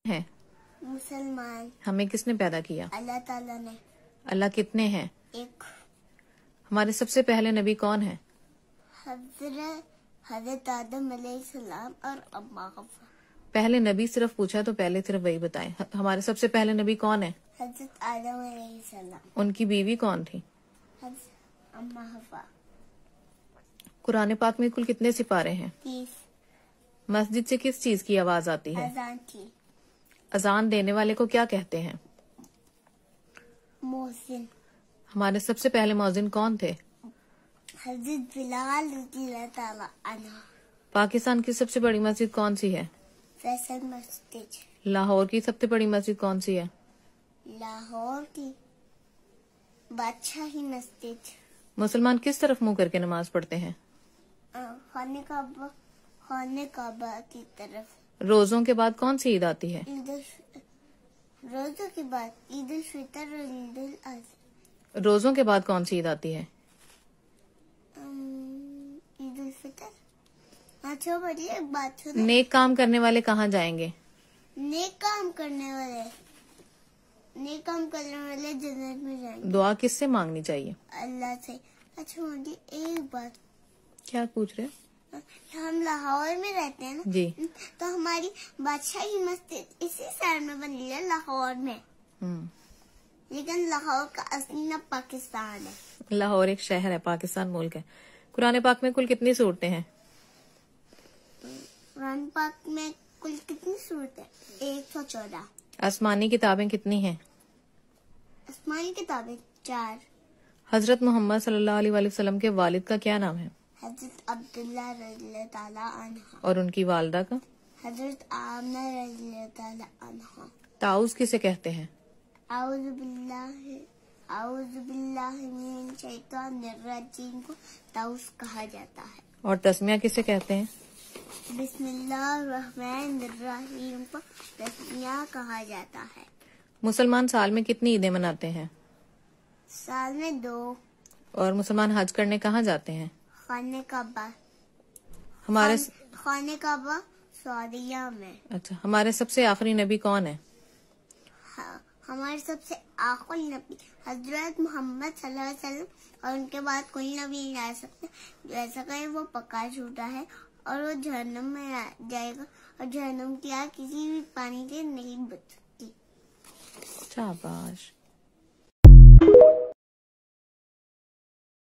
है? मुसलमान। हमें किसने पैदा किया? अल्लाह ताला ने। अल्लाह कितने हैं? एक। हमारे सबसे पहले नबी कौन है? हज़रत आदम अलैहिस्सलाम और अम्मा हव्वा। पहले नबी सिर्फ पूछा तो पहले सिर्फ वही बताएं। हमारे सबसे पहले नबी कौन है? हज़रत आदम अलैहिस्सलाम। उनकी बीवी कौन थी? हज़रत अम्मा हव्वा। कुरान पाक में कुल कितने सिपारे हैं? 30। मस्जिद से किस चीज की आवाज आती है? अजान की। अजान देने वाले को क्या कहते हैं? मोहसिन। हमारे सबसे पहले मौजिन कौन थे? हज़रत बिलाल रज़ियल्लाहु ताला अन्हु। पाकिस्तान की सबसे बड़ी मस्जिद कौन सी है? फैसल मस्जिद। लाहौर की सबसे बड़ी मस्जिद कौन सी है? लाहौर की बादशाही मस्जिद। मुसलमान किस तरफ मुंह करके नमाज पढ़ते हैं? खाने काबा की तरफ। रोजों के बाद कौन सी ईद आती है? रोजों के बाद ईद उल फितर और ईद उल अज़हा। रोजों के बाद कौन सी ईद आती है? ईद उल फितर। अच्छा बढ़िए, एक बात सुनो। नेक काम करने वाले कहाँ जाएंगे? नेक काम करने वाले जन्नत में जाएंगे। दुआ किससे मांगनी चाहिए? अल्लाह से। अच्छा मुझे एक बात। क्या पूछ रहे? हम लाहौर में रहते हैं ना जी। तो हमारी बादशाही मस्जिद इसी शहर में बनी है, लाहौर में। लेकिन लाहौर का असली नाम पाकिस्तान है। लाहौर एक शहर है, पाकिस्तान मुल्क है। कुरान पाक में कुल कितनी सूरतें हैं? कुरान पाक में कुल कितनी सूरतें? 114। आसमानी किताबें कितनी हैं? आसमानी किताबें 4। हजरत मोहम्मद सल्लल्लाहु अलैहि वसल्लम के वालिद का क्या नाम है? हजरत अब्दुल्ला रज़ियल्लाहु ताला अन्हा। और उनकी वालदा का? हजरत आमना रज़ियल्लाहु ताला अन्हा। ताउस किसे कहते हैं? आऊज़ु बिल्लाहि मिनश शैतानिर रजीम को ताउस कहा जाता है। और तस्मिया किसे कहते हैं? बिस्मिल्लाहिर्रहमानिर्रहीम को तस्मिया कहा जाता है। मुसलमान साल में कितनी ईदें मनाते हैं? साल में 2। और मुसलमान हज करने कहाँ जाते हैं? खाने काबा। खाने काबा सऊदीया में। अच्छा, हमारे सबसे आखिरी नबी कौन है? हमारे सबसे आखिरी नबी हजरत मोहम्मद सल्लल्लाहु अलैहि वसल्लम। और उनके बाद कोई नबी नहीं आ सकते। जो ऐसा कहे वो पक्का झूठा है और वो जहन्नम में जाएगा। और जहन्नम की आग किसी भी पानी से नहीं बुझती। शाबाश।